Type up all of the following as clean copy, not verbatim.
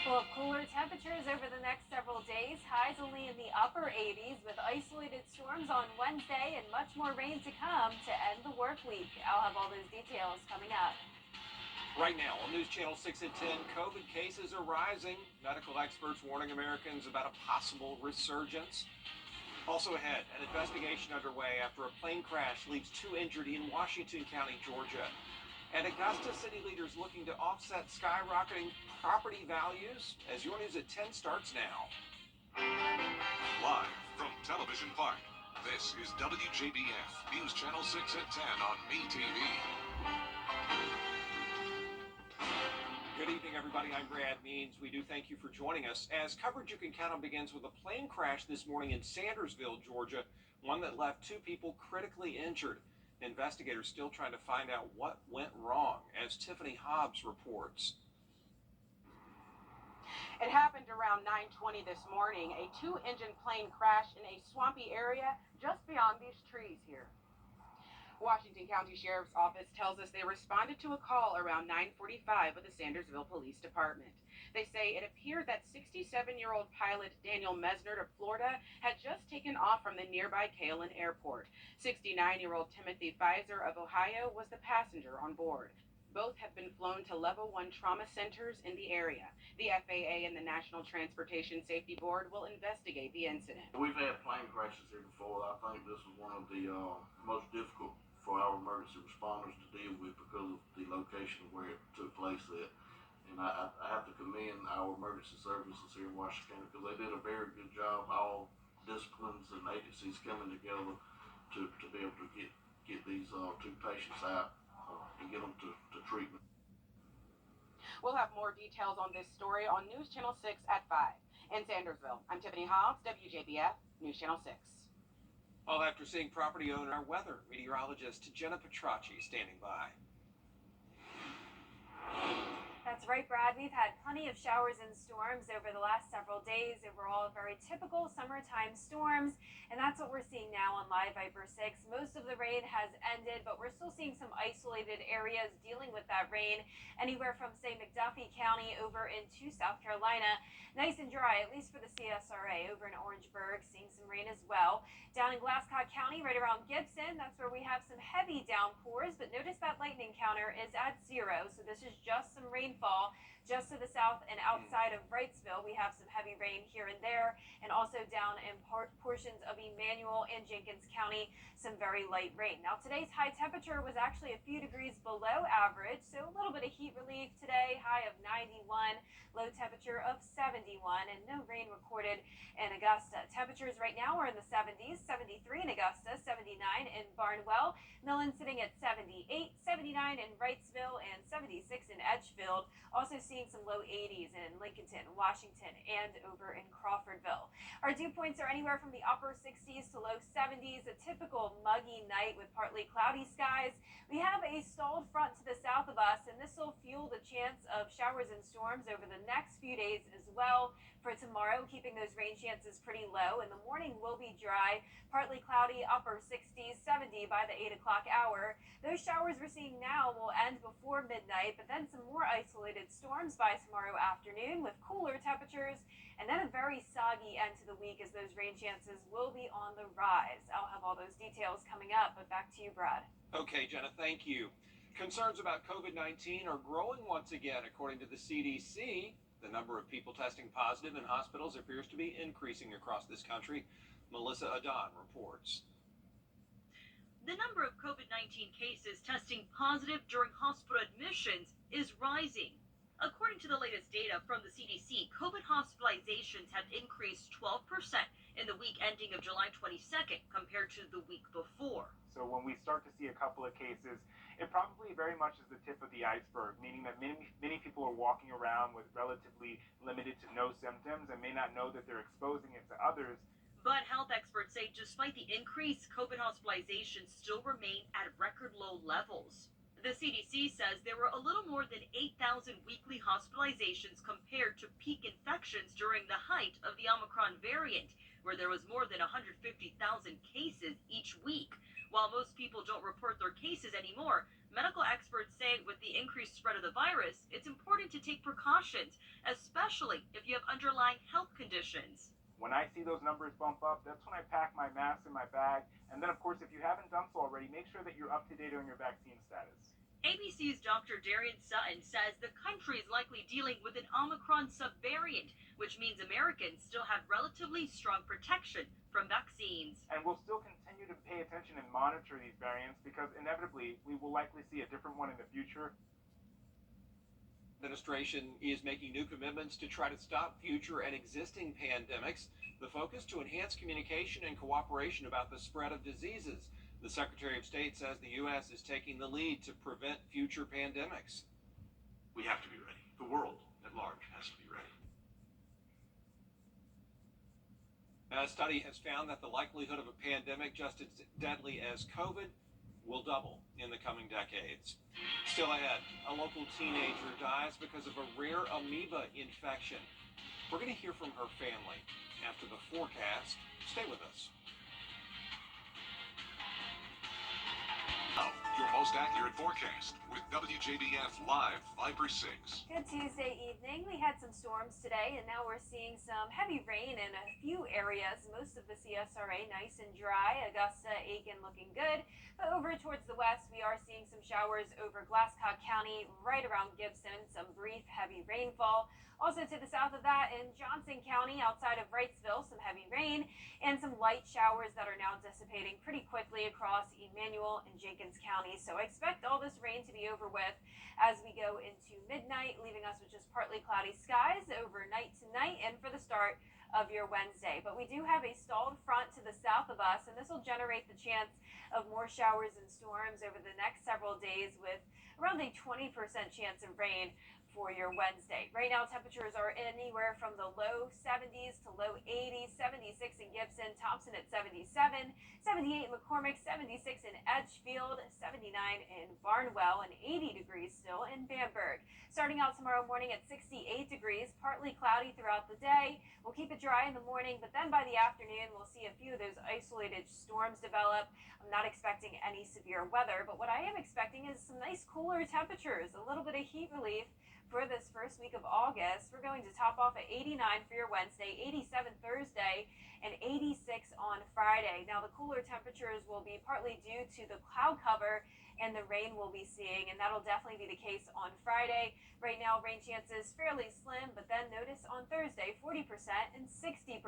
Well, cooler temperatures over the next several days. Highs only in the upper 80s with isolated storms on Wednesday and much more rain to come to end the work week. I'll have all those details coming up. Right now on News Channel 6 at 10, COVID cases are rising. Medical experts warning Americans about a possible resurgence. Also ahead, an investigation underway after a plane crash leaves 2 injured in Washington County, Georgia. And Augusta city leaders looking to offset skyrocketing property values as your news at 10 starts now. Live from Television Park, this is WJBF News Channel 6 at 10 on MeTV. Good evening, everybody. I'm Brad Means. We do thank you for joining us. As coverage you can count on begins with a plane crash this morning in Sandersville, Georgia, one that left 2 people critically injured. Investigators still trying to find out what went wrong, as Tiffany Hobbs reports. It happened around 9:20 this morning. A 2-engine plane crashed in a swampy area just beyond these trees here. Washington County Sheriff's Office tells us they responded to a call around 9:45 with the Sandersville Police Department. They say it appeared that 67-year-old pilot Daniel Mesner of Florida had just taken off from the nearby Kalin Airport. 69-year-old Timothy Pfizer of Ohio was the passenger on board. Both have been flown to Level 1 trauma centers in the area. The FAA and the National Transportation Safety Board will investigate the incident. We've had plane crashes here before. I think this is one of the most difficult for our emergency responders to deal with because of the location where it took place at. And I have to commend our emergency services here in Washington because they did a very good job, all disciplines and agencies coming together to be able to get these 2 patients out and get them to treatment. We'll have more details on this story on News Channel 6 at 5. In Sandersville, I'm Tiffany Hobbs, WJBF, News Channel 6. All after seeing property owner our weather meteorologist Jenna Petracci standing by. That's right, Brad. We've had plenty of showers and storms over the last several days. Overall, very typical summertime storms, and that's what we're seeing now on Live Viper 6. Most of the rain has ended, but we're still seeing some isolated areas dealing with that rain, anywhere from, say, McDuffie County over into South Carolina. Nice and dry, at least for the CSRA. Over in Orangeburg, seeing some rain as well. Down in Glasscock County, right around Gibson, that's where we have some heavy downpours, but notice that lightning counter is at 0, so this is just some rainfall. Just to the south and outside of Wrightsville, we have some heavy rain here and there, and also down in portions of Emmanuel and Jenkins County, some very light rain. Now, today's high temperature was actually a few degrees below average, so a little bit of heat relief today, high of 91, low temperature of 71, and no rain recorded in Augusta. Temperatures right now are in the 70s, 73 in Augusta, 79 in Barnwell, Millen sitting at 78, 79 in Wrightsville, and 76 in Edgefield. Also seeing some low 80s in Lincolnton, Washington, and over in Crawfordville. Our dew points are anywhere from the upper 60s to low 70s, a typical muggy night with partly cloudy skies. We have a stalled front to the south of us, and this will fuel the chance of showers and storms over the next few days as well. For tomorrow, keeping those rain chances pretty low. In the morning will be dry, partly cloudy, upper 60s, 70 by the 8 o'clock hour. Those showers we're seeing now will end before midnight, but then some more isolated storms by tomorrow afternoon with cooler temperatures, and then a very soggy end to the week as those rain chances will be on the rise. I'll have all those details coming up, but back to you, Brad. Okay, Jenna, thank you. Concerns about COVID-19 are growing once again, according to the CDC. The number of people testing positive in hospitals appears to be increasing across this country. Melissa Adon reports. The number of COVID-19 cases testing positive during hospital admissions is rising. According to the latest data from the CDC, COVID hospitalizations have increased 12% in the week ending of July 22nd compared to the week before. So when we start to see a couple of cases, it probably very much is the tip of the iceberg, meaning that many people are walking around with relatively limited to no symptoms and may not know that they're exposing it to others. But health experts say despite the increase, COVID hospitalizations still remain at record low levels. The CDC says there were a little more than 8,000 weekly hospitalizations compared to peak infections during the height of the Omicron variant. where there was more than 150,000 cases each week. While most people don't report their cases anymore, medical experts say with the increased spread of the virus, it's important to take precautions, especially if you have underlying health conditions. When I see those numbers bump up, that's when I pack my mask in my bag. And then, of course, if you haven't done so already, make sure that you're up to date on your vaccine status. ABC's Dr. Darian Sutton says the country is likely dealing with an Omicron subvariant, which means Americans still have relatively strong protection from vaccines. And we'll still continue to pay attention and monitor these variants because inevitably we will likely see a different one in the future. Administration is making new commitments to try to stop future and existing pandemics. The focus to enhance communication and cooperation about the spread of diseases. The Secretary of State says the U.S. is taking the lead to prevent future pandemics. We have to be ready. The world at large has to be ready. A study has found that the likelihood of a pandemic just as deadly as COVID will double in the coming decades. Still ahead, a local teenager dies because of a rare amoeba infection. We're going to hear from her family after the forecast. Stay with us. Now, your most accurate forecast with WJBF Live Viper 6. Good Tuesday evening. We had some storms today, and now we're seeing some heavy rain in a few areas. Most of the CSRA nice and dry. Augusta, Aiken looking good. But over towards the west, we are seeing some showers over Glasscock County, right around Gibson, some brief heavy rainfall. Also to the south of that in Johnson County, outside of Wrightsville, some heavy rain and some light showers that are now dissipating pretty quickly across Emmanuel and Jenkins counties. So I expect all this rain to be over with as we go into midnight, leaving us with just partly cloudy skies overnight tonight and for the start of your Wednesday. But we do have a stalled front to the south of us, and this will generate the chance of more showers and storms over the next several days with around a 20% chance of rain for your Wednesday. Right now, temperatures are anywhere from the low 70s to low 80s, 76 in Gibson, Thompson at 77, 78 in McCormick, 76 in Edgefield, 79 in Barnwell, and 80 degrees still in Bamberg. Starting out tomorrow morning at 68 degrees, partly cloudy throughout the day. We'll keep it dry in the morning, but then by the afternoon, we'll see a few of those isolated storms develop. I'm not expecting any severe weather, but what I am expecting is some nice cooler temperatures, a little bit of heat relief for this first week of August. We're going to top off at 89 for your Wednesday, 87 Thursday, and 86 on Friday. Now, the cooler temperatures will be partly due to the cloud cover and the rain we'll be seeing, and that'll definitely be the case on Friday. Right now, rain chances fairly slim, but then notice on Thursday, 40% and 60%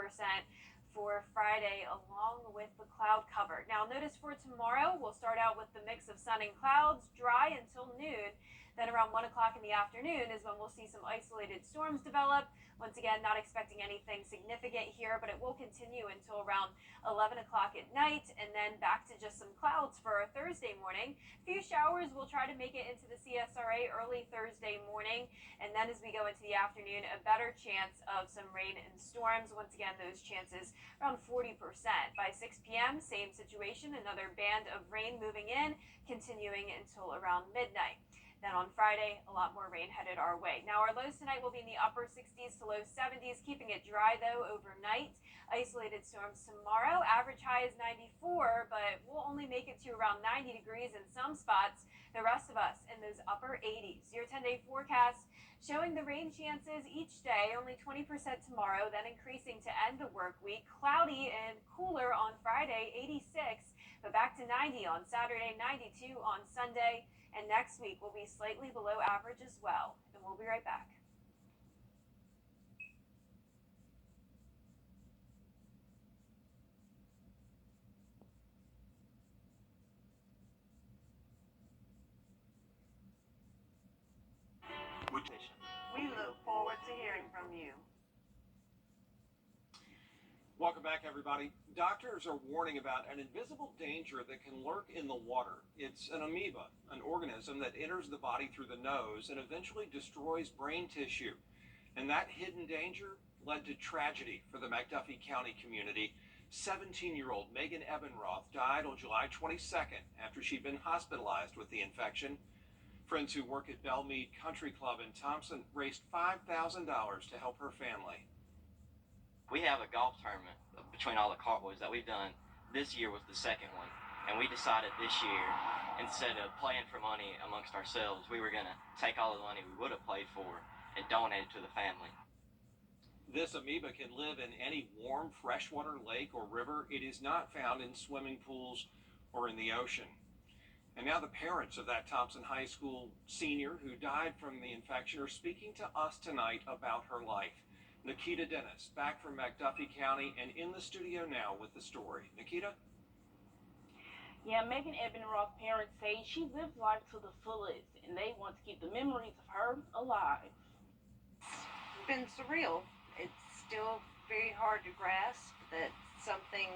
for Friday, along with the cloud cover. Now, notice for tomorrow, we'll start out with the mix of sun and clouds, dry until noon. Then around 1 o'clock in the afternoon is when we'll see some isolated storms develop. Once again, not expecting anything significant here, but it will continue until around 11 o'clock at night, and then back to just some clouds for Thursday morning. A few showers will try to make it into the CSRA early Thursday morning, and then as we go into the afternoon, a better chance of some rain and storms. Once again, those chances around 40%. By 6 p.m., same situation, another band of rain moving in, continuing until around midnight. Then on Friday, a lot more rain headed our way. Now, our lows tonight will be in the upper 60s to low 70s, keeping it dry, though, overnight. Isolated storms tomorrow. Average high is 94, but we'll only make it to around 90 degrees in some spots. The rest of us in those upper 80s. Your 10-day forecast showing the rain chances each day, only 20% tomorrow, then increasing to end the work week. Cloudy and cooler on Friday, 86, but back to 90 on Saturday, 92 on Sunday. And next week will be slightly below average as well. And we'll be right back. We look forward to hearing from you. Welcome back, everybody. Doctors are warning about an invisible danger that can lurk in the water. It's an amoeba, an organism that enters the body through the nose and eventually destroys brain tissue. And that hidden danger led to tragedy for the McDuffie County community. 17-year-old Megan Ebenroth died on July 22nd after she'd been hospitalized with the infection. Friends who work at Belmead Country Club in Thompson raised $5,000 to help her family. We have a golf tournament between all the cartboys that we've done. This year was the second one, and we decided this year, instead of playing for money amongst ourselves, we were going to take all the money we would have played for and donate it to the family. This amoeba can live in any warm freshwater lake or river. It is not found in swimming pools or in the ocean. And now the parents of that Thompson High School senior who died from the infection are speaking to us tonight about her life. Nikita Dennis, back from McDuffie County and in the studio now with the story. Nikita? Yeah, Megan Ebenroth's parents say she lived life to the fullest, and they want to keep the memories of her alive. It's been surreal. It's still very hard to grasp that something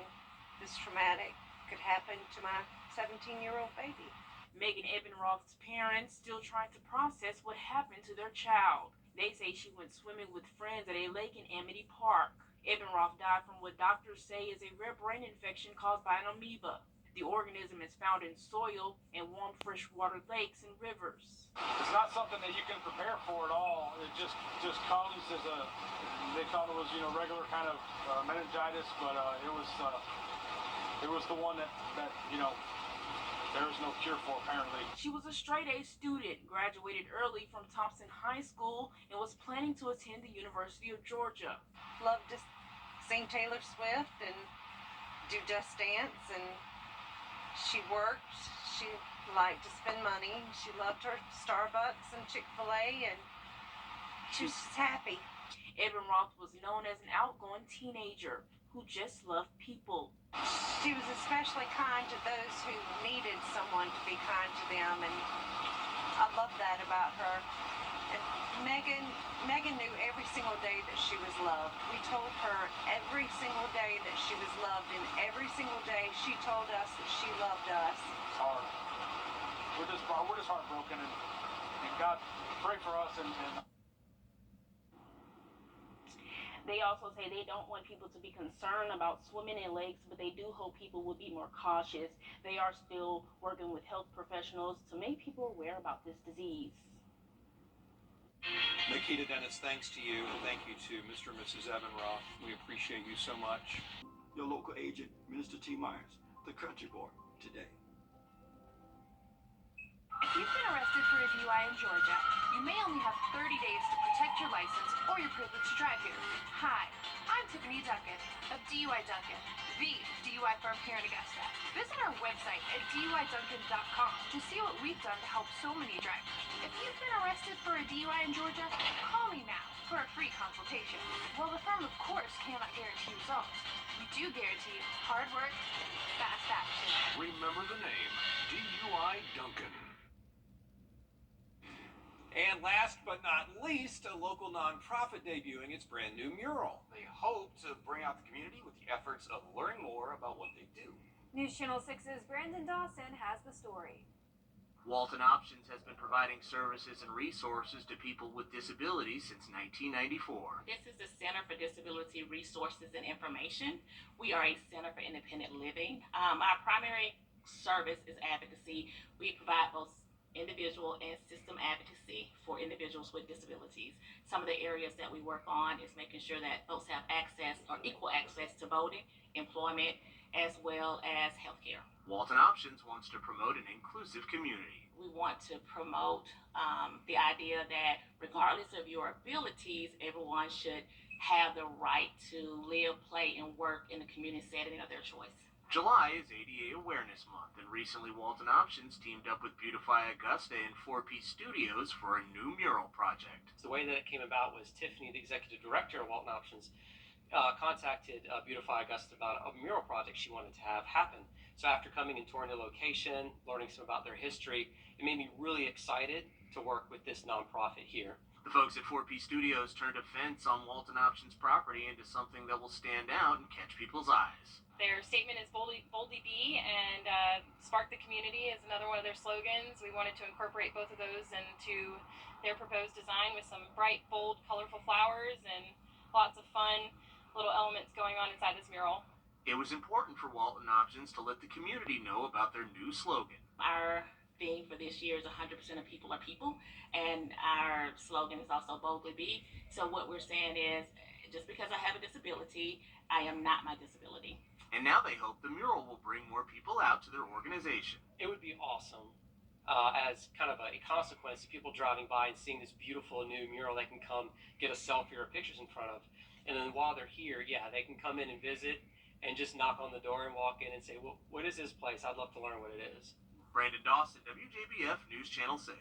this traumatic could happen to my 17-year-old baby. Megan Ebenroth's parents still trying to process what happened to their child. They say she went swimming with friends at a lake in Amity Park. Ebenroth died from what doctors say is a rare brain infection caused by an amoeba. The organism is found in soil and warm freshwater lakes and rivers. It's not something that you can prepare for at all. It just comes as they thought it was, regular kind of meningitis, but it was the one that there is no cure for, apparently. She was a straight-A student, graduated early from Thompson High School, and was planning to attend the University of Georgia. Loved to sing Taylor Swift and do Just Dance, and she worked. She liked to spend money. She loved her Starbucks and Chick-fil-A, and she was just happy. Ebenroth was known as an outgoing teenager who just loved people. She was especially kind to those who needed someone to be kind to them, and I love that about her. And Megan knew every single day that she was loved. We told her every single day that she was loved, and every single day she told us that she loved us. It's hard. We're just heartbroken, and God, pray for us and They also say they don't want people to be concerned about swimming in lakes, but they do hope people will be more cautious. They are still working with health professionals to make people aware about this disease. Nikita Dennis, thanks to you, and thank you to Mr. and Mrs. Ebenroth. We appreciate you so much. Your local agent, Minister T. Myers, the country boy, today. If you've been arrested for a DUI in Georgia, you may only have 30 days to protect your license or your privilege to drive here. Hi, I'm Tiffany Duncan of DUI Duncan, the DUI firm here in Augusta. Visit our website at DUIDuncan.com to see what we've done to help so many drivers. If you've been arrested for a DUI in Georgia, call me now for a free consultation. While the firm, of course, cannot guarantee results, we do guarantee hard work, fast action. Remember the name, DUI Duncan. And last but not least, a local nonprofit debuting its brand new mural. They hope to bring out the community with the efforts of learning more about what they do. News Channel 6's Brandon Dawson has the story. Walton Options has been providing services and resources to people with disabilities since 1994. This is the Center for Disability Resources and Information. We are a center for independent living. Our primary service is advocacy. We provide both individual and system advocacy for individuals with disabilities. Some of the areas that we work on is making sure that folks have access or equal access to voting, employment, as well as healthcare. Walton Options wants to promote an inclusive community. We want to promote the idea that regardless of your abilities, everyone should have the right to live, play, and work in the community setting of their choice. July is ADA Awareness Month, and recently Walton Options teamed up with Beautify Augusta and 4P Studios for a new mural project. The way that it came about was Tiffany, the executive director of Walton Options, contacted Beautify Augusta about a mural project she wanted to have happen. So after coming and touring the location, learning some about their history, it made me really excited to work with this nonprofit here. The folks at 4P Studios turned a fence on Walton Options property into something that will stand out and catch people's eyes. Their statement is boldly be, and spark the community is another one of their slogans. We wanted to incorporate both of those into their proposed design with some bright, bold, colorful flowers and lots of fun little elements going on inside this mural. It was important for Walton Options to let the community know about their new slogan. Our theme for this year is 100% of people are people, and our slogan is also boldly be. So what we're saying is Just because I have a disability, I am not my disability. And now they hope the mural will bring more people out to their organization. It would be awesome as kind of a consequence of people driving by and seeing this beautiful new mural they can come get a selfie or pictures in front of. And then while they're here, yeah, they can come in and visit and just knock on the door and walk in and say, well, what is this place? I'd love to learn what it is. Brandon Dawson, WJBF News Channel 6.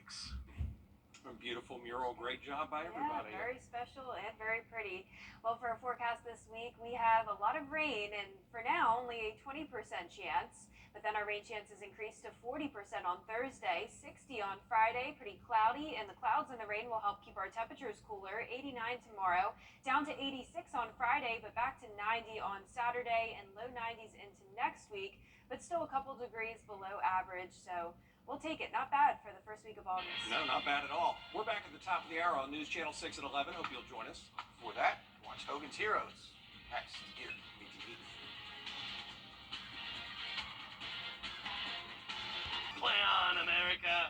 A beautiful mural. Great job by everybody. Yeah, very special and very pretty. Well, for our forecast this week, we have a lot of rain, and for now, only a 20% chance. But then our rain chances increase to 40% on Thursday, 60 on Friday, pretty cloudy, and the clouds and the rain will help keep our temperatures cooler. 89 tomorrow, down to 86 on Friday, but back to 90 on Saturday, and low 90s into next week, but still a couple degrees below average. So we'll take it. Not bad for the first week of August. No, not bad at all. We're back at the top of the hour on News Channel 6 at 11. Hope you'll join us. For that, watch Hogan's Heroes. Next, here, BTV. Play on, America.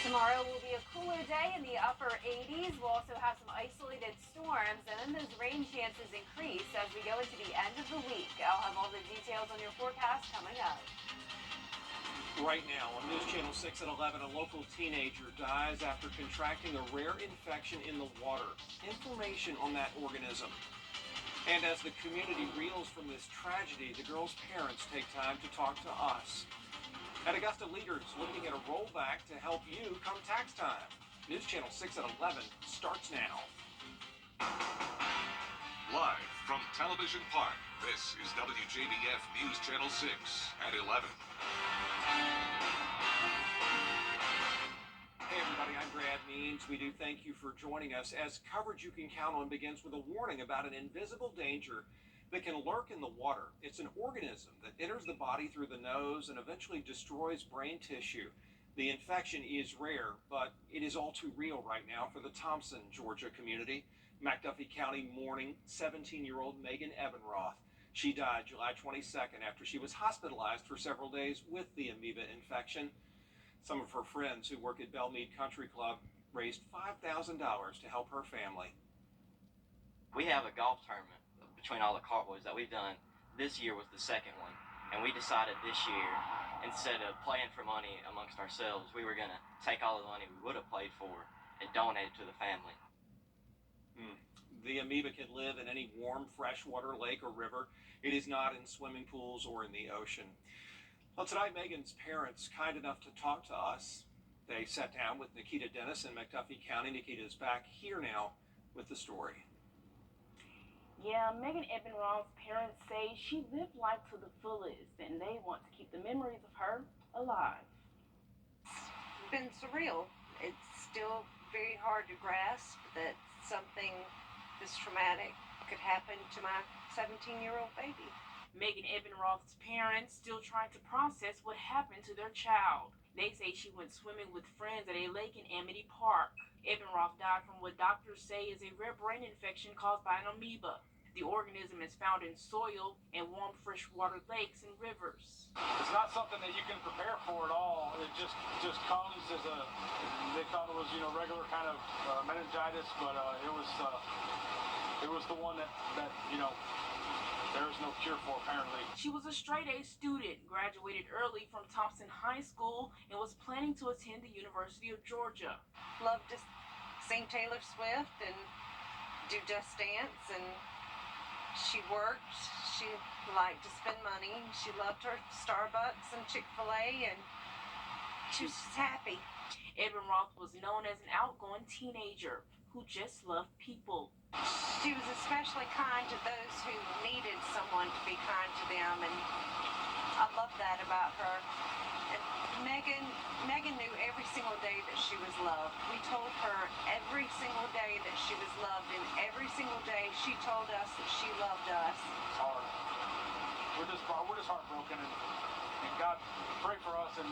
Tomorrow will be a cooler day in the upper 80s. We'll also have some isolated storms, and then those rain chances increase as we go into the end of the week. I'll have all the details on your forecast coming up. Right now on News Channel 6 at 11, a local teenager dies after contracting a rare infection in the water. Information on that organism. And as the community reels from this tragedy, the girl's parents take time to talk to us. At Augusta, leaders looking at a rollback to help you come tax time. News Channel 6 at 11 starts now. Live from Television Park, this is WJBF News Channel 6 at 11. Hey everybody, I'm Brad Means. We do thank you for joining us as coverage you can count on begins with a warning about an invisible danger that can lurk in the water. It's an organism that enters the body through the nose and eventually destroys brain tissue. The infection is rare, but it is all too real right now for the Thompson, Georgia community. McDuffie County mourning 17-year-old Megan Ebenroth. She died July 22nd after she was hospitalized for several days with the amoeba infection. Some of her friends who work at Belmead Country Club raised $5,000 to help her family. We have a golf tournament between all the cartboys that we've done. This year was the second one, and we decided this year, instead of playing for money amongst ourselves, we were going to take all the money we would have played for and donate it to the family. The amoeba can live in any warm, freshwater lake or river. It is not in swimming pools or in the ocean. Well, tonight, Megan's parents kind enough to talk to us. They sat down with Nikita Dennis in McDuffie County. Nikita's back here now with the story. Yeah, Megan Ebenroth's parents say she lived life to the fullest, and they want to keep the memories of her alive. It's been surreal. It's still very hard to grasp that something this traumatic could happen to my 17-year-old baby. Megan Ebenroth's parents still trying to process what happened to their child. They say she went swimming with friends at a lake in Amity Park. Ebenroth died from what doctors say is a rare brain infection caused by an amoeba. The organism is found in soil and warm freshwater lakes and rivers. It's not something that you can prepare for at all. It just comes as they thought it was, regular kind of meningitis, but it was the one that there is no cure for, apparently. She was a straight-A student, graduated early from Thompson High School, and was planning to attend the University of Georgia. Loved to sing Taylor Swift and do Just Dance, and she worked. She liked to spend money. She loved her Starbucks and Chick-fil-A, and she was just happy. Ebenroth was known as an outgoing teenager who just loved people. She was especially kind to those who needed someone to be kind to them, and I love that about her. And Megan knew every single day that she was loved. We told her every single day that she was loved, and every single day she told us that she loved us. It's hard. We're just heartbroken, and God, pray for us. And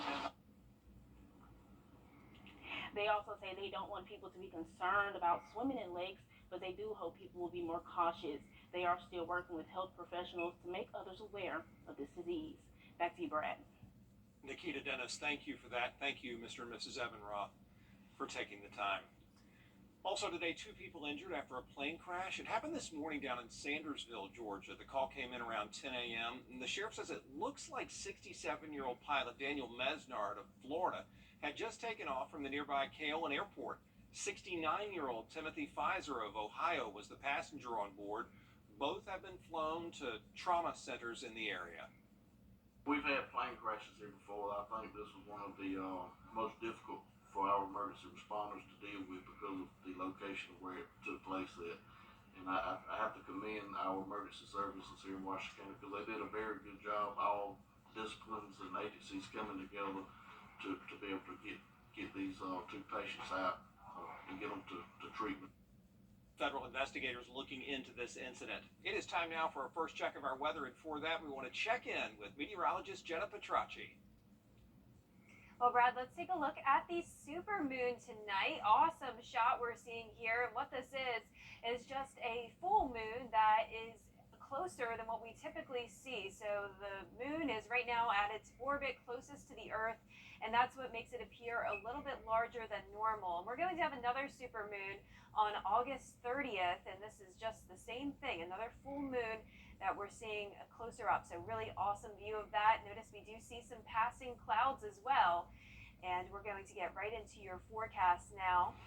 they also say they don't want people to be concerned about swimming in lakes, but they do hope people will be more cautious. They are still working with health professionals to make others aware of this disease. Back to you, Brad. Nikita Dennis, thank you for that. Thank you, Mr. and Mrs. Ebenroth, for taking the time. Also today, 2 people injured after a plane crash. It happened this morning down in Sandersville, Georgia. The call came in around 10 a.m. and the sheriff says it looks like 67-year-old pilot Daniel Mesnard of Florida had just taken off from the nearby Keolan Airport. 69-year-old Timothy Pfizer of Ohio was the passenger on board. Both have been flown to trauma centers in the area. We've had plane crashes here before. I think this was one of the most difficult for our emergency responders to deal with because of the location where it took place at. And I have to commend our emergency services here in Washington County because they did a very good job, all disciplines and agencies coming together to be able to get these 2 patients out and get them to treatment. Federal investigators looking into this incident. It is time now for our first check of our weather, and for that we want to check in with meteorologist Jenna Petracci. Well, Brad, let's take a look at the supermoon tonight. Awesome shot we're seeing here. And what this is just a full moon that is closer than what we typically see. So the moon is right now at its orbit closest to the Earth, and that's what makes it appear a little bit larger than normal. And we're going to have another supermoon on August 30th, and this is just the same thing, another full moon that we're seeing closer up. So really awesome view of that. Notice we do see some passing clouds as well. And we're going to get right into your forecast now.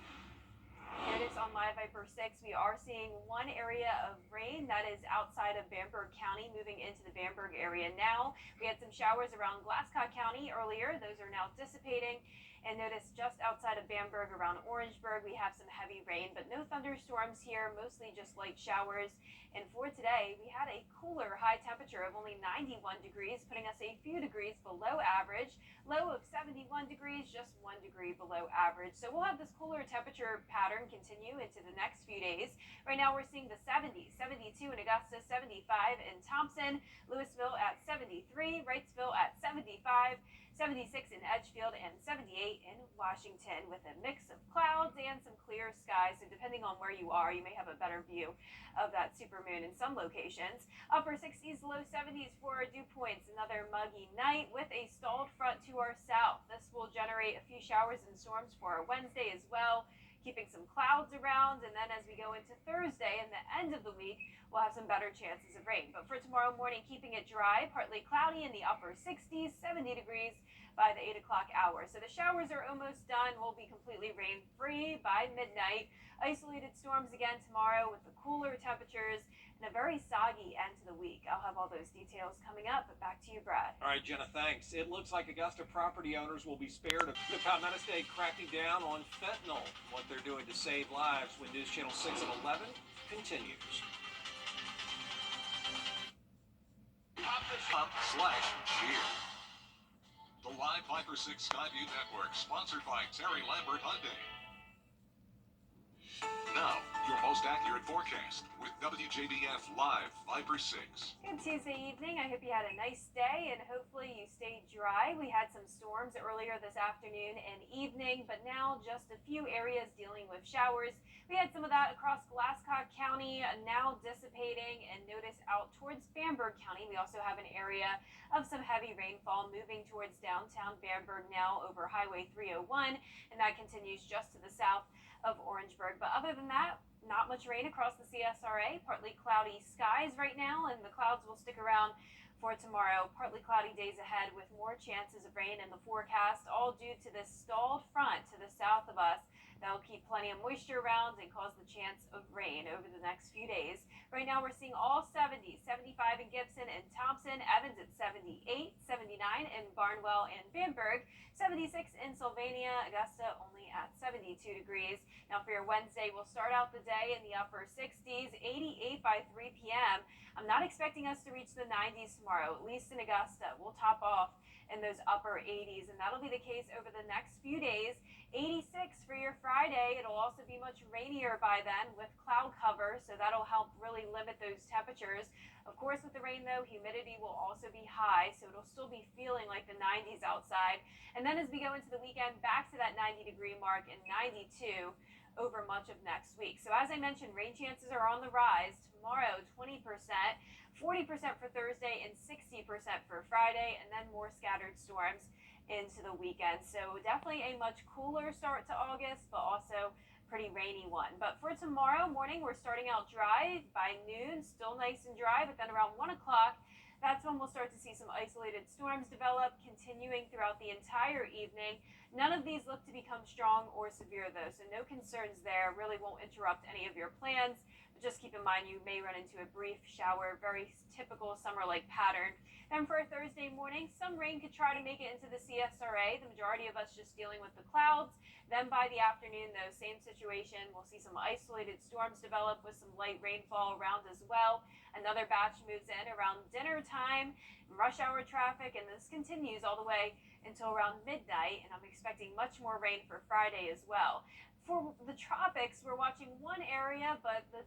Notice on Live Viper 6, we are seeing one area of rain that is outside of Bamberg County, moving into the Bamberg area now. We had some showers around Glasscock County earlier. Those are now dissipating. And notice just outside of Bamberg, around Orangeburg, we have some heavy rain, but no thunderstorms here, mostly just light showers. And for today, we had a cooler high temperature of only 91 degrees, putting us a few degrees below average. Low of 71 degrees, just 1 degree below average. So we'll have this cooler temperature pattern continue into the next few days. Right now we're seeing the 70s, 72 in Augusta, 75 in Thompson, Louisville at 73, Wrightsville at 75, 76 in Edgefield, and 78 in Washington, with a mix of clouds and some clear skies. So depending on where you are, you may have a better view of that supermoon in some locations. Upper 60s, low 70s for our dew points. Another muggy night with a stalled front to our south. This will generate a few showers and storms for our Wednesday as well, keeping some clouds around. And then as we go into Thursday and the end of the week, we'll have some better chances of rain. But for tomorrow morning, keeping it dry, partly cloudy in the upper 60s, 70 degrees by the 8 o'clock hour. So the showers are almost done. We'll be completely rain-free by midnight. Isolated storms again tomorrow with the cooler temperatures and a very soggy end to the week. I'll have all those details coming up, but back to you, Brad. All right, Jenna, thanks. It looks like Augusta property owners will be spared. The Palmetto State cracking down on fentanyl, what they're doing to save lives when News Channel 6 at 11 continues. Up/cheer. The Live Viper 6 Skyview Network, sponsored by Terry Lambert Hyundai. Now, your most accurate forecast with WJBF Live Viper 6. Good Tuesday evening. I hope you had a nice day and hopefully you stayed dry. We had some storms earlier this afternoon and evening, but now just a few areas dealing with showers. We had some of that across Glasscock County, now dissipating, and notice out towards Bamberg County. We also have an area of some heavy rainfall moving towards downtown Bamberg now over Highway 301, and that continues just to the south of Orangeburg. But other than that, not much rain across the CSRA. Partly cloudy skies right now, and the clouds will stick around for tomorrow. Partly cloudy days ahead with more chances of rain in the forecast, all due to this stalled front to the south of us. That'll keep plenty of moisture around and cause the chance of rain over the next few days. Right now we're seeing all 70s, 75 in Gibson and Thompson, Evans at 78, 79 in Barnwell and Bamberg, 76 in Sylvania, Augusta only at 72 degrees. Now for your Wednesday, we'll start out the day in the upper 60s, 88 by 3 p.m. I'm not expecting us to reach the 90s tomorrow, at least in Augusta. We'll top off in those upper 80s, and that'll be the case over the next few days. 86 for your Friday. It'll also be much rainier by then with cloud cover, so that'll help really limit those temperatures. Of course, with the rain, though, humidity will also be high, so it'll still be feeling like the 90s outside. And then as we go into the weekend, back to that 90-degree mark and 92 over much of next week. So as I mentioned, rain chances are on the rise. Tomorrow, 20%, 40% for Thursday, and 60% for Friday, and then more scattered storms into the weekend. So definitely a much cooler start to August, but also pretty rainy one. But for tomorrow morning, we're starting out dry. By noon, still nice and dry, but then around 1 o'clock, that's when we'll start to see some isolated storms develop, continuing throughout the entire evening. None of these look to become strong or severe, though, so no concerns there. Really won't interrupt any of your plans. But just keep in mind you may run into a brief shower, very typical summer-like pattern. Then for Thursday morning, some rain could try to make it into the CSRA. The majority of us just dealing with the clouds. Then by the afternoon, though, same situation. We'll see some isolated storms develop with some light rainfall around as well. Another batch moves in around dinner time, rush hour traffic, and this continues all the way until around midnight, and I'm expecting much more rain for Friday as well. For the tropics, we're watching one area, but the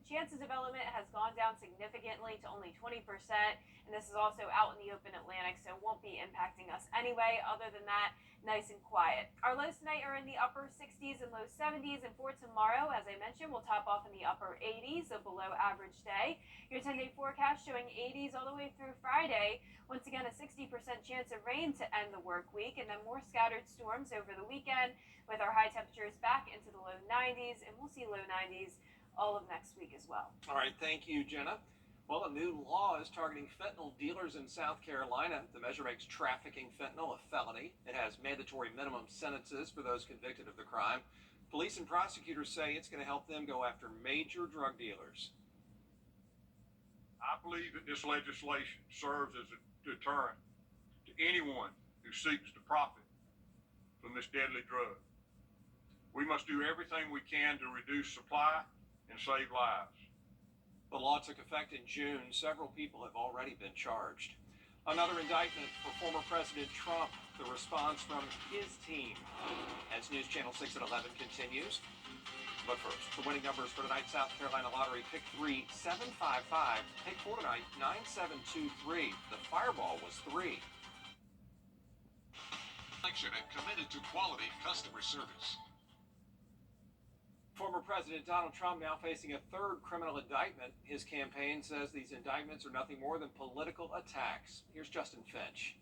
chance of development has gone down significantly to only 20%, and this is also out in the open Atlantic, so it won't be impacting us anyway. Other than that, nice and quiet. Our lows tonight are in the upper 60s and low 70s, and for tomorrow, as I mentioned, we'll top off in the upper 80s, a below average day. Your 10-day forecast showing 80s all the way through Friday. Once again, a 60% chance of rain to end the work week, and then more scattered storms over the weekend with our high temperatures back into the low 90s, and we'll see low 90s all of next week as well. All right, thank you, Jenna. Well, a new law is targeting fentanyl dealers in South Carolina. The measure makes trafficking fentanyl a felony. It has mandatory minimum sentences for those convicted of the crime. Police and prosecutors say it's going to help them go after major drug dealers. I believe that this legislation serves as a deterrent to anyone who seeks to profit from this deadly drug. We must do everything we can to reduce supply and save lives. The law took effect in June. Several people have already been charged. Another indictment for former President Trump. The response from his team. As News Channel 6 at 11 continues. But first, the winning numbers for tonight's South Carolina Lottery. Pick 3, 755. Pick 4 tonight, 9723. The fireball was 3. Election and committed to quality customer service. Former President Donald Trump now facing a third criminal indictment. His campaign says these indictments are nothing more than political attacks. Here's Justin Finch.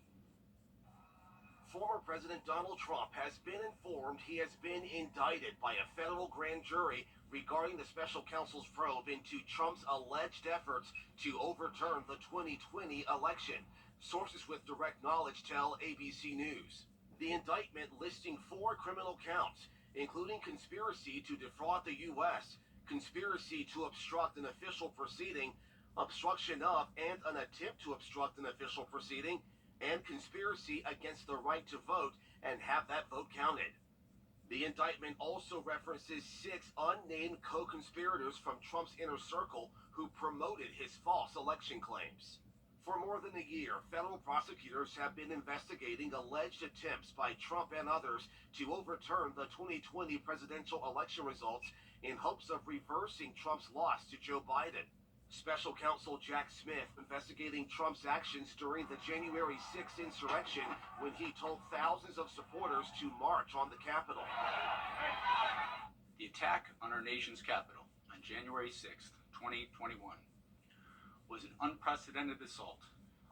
Former President Donald Trump has been informed he has been indicted by a federal grand jury regarding the special counsel's probe into Trump's alleged efforts to overturn the 2020 election. Sources with direct knowledge tell ABC News. The indictment listing 4 criminal counts, including conspiracy to defraud the U.S., conspiracy to obstruct an official proceeding, obstruction of and an attempt to obstruct an official proceeding, and conspiracy against the right to vote and have that vote counted. The indictment also references 6 unnamed co-conspirators from Trump's inner circle who promoted his false election claims. For more than a year, federal prosecutors have been investigating alleged attempts by Trump and others to overturn the 2020 presidential election results in hopes of reversing Trump's loss to Joe Biden. Special counsel Jack Smith investigating Trump's actions during the January 6th insurrection when he told thousands of supporters to march on the Capitol. The attack on our nation's capital on January 6th, 2021 was an unprecedented assault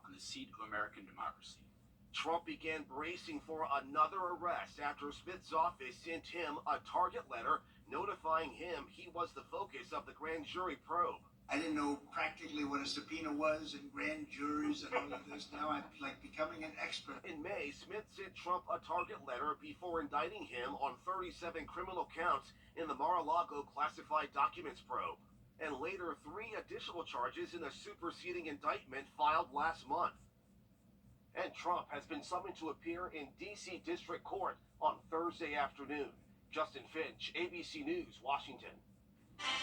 on the seat of American democracy. Trump began bracing for another arrest after Smith's office sent him a target letter notifying him he was the focus of the grand jury probe. I didn't know practically what a subpoena was and grand juries and all of this. Now I'm like becoming an expert. In May, Smith sent Trump a target letter before indicting him on 37 criminal counts in the Mar-a-Lago classified documents probe. And later 3 additional charges in a superseding indictment filed last month. And Trump has been summoned to appear in D.C. District Court on Thursday afternoon. Justin Finch, ABC News, Washington.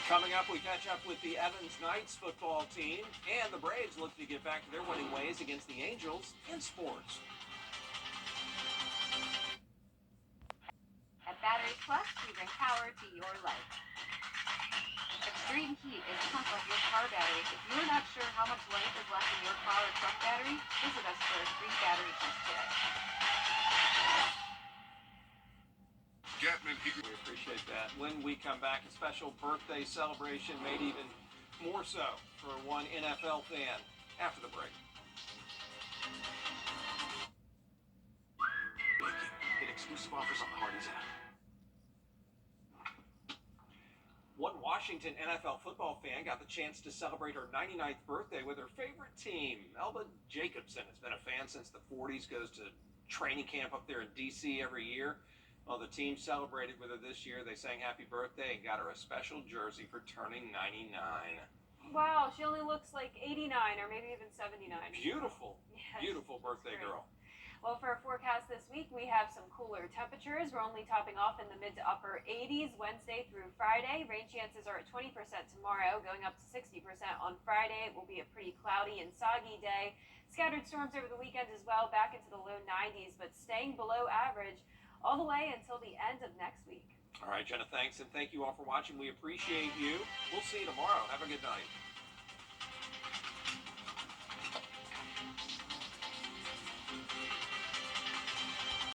Coming up, we catch up with the Evans Knights football team, and the Braves look to get back to their winning ways against the Angels in sports. At Battery Plus, we bring power to your life. Extreme heat is tough on your car battery. If you're not sure how much life is left in your car or truck battery, visit us for a free battery test today. We appreciate that. When we come back, a special birthday celebration made even more so for one NFL fan after the break. Get exclusive offers on the Hardee's app. Washington NFL football fan got the chance to celebrate her 99th birthday with her favorite team. Melba Jacobson has been a fan since the 40s, goes to training camp up there in D.C. every year. Well, the team celebrated with her this year. They sang happy birthday and got her a special jersey for turning 99. Wow, she only looks like 89 or maybe even 79. Beautiful, Yes, beautiful birthday great. girl. Well, for our forecast this week, we have some cooler temperatures. We're only topping off in the mid to upper 80s Wednesday through Friday. Rain chances are at 20% tomorrow, going up to 60% on Friday. It will be a pretty cloudy and soggy day. Scattered storms over the weekend as well, back into the low 90s, but staying below average all the way until the end of next week. All right, Jenna, thanks, and thank you all for watching. We appreciate you. We'll see you tomorrow. Have a good night.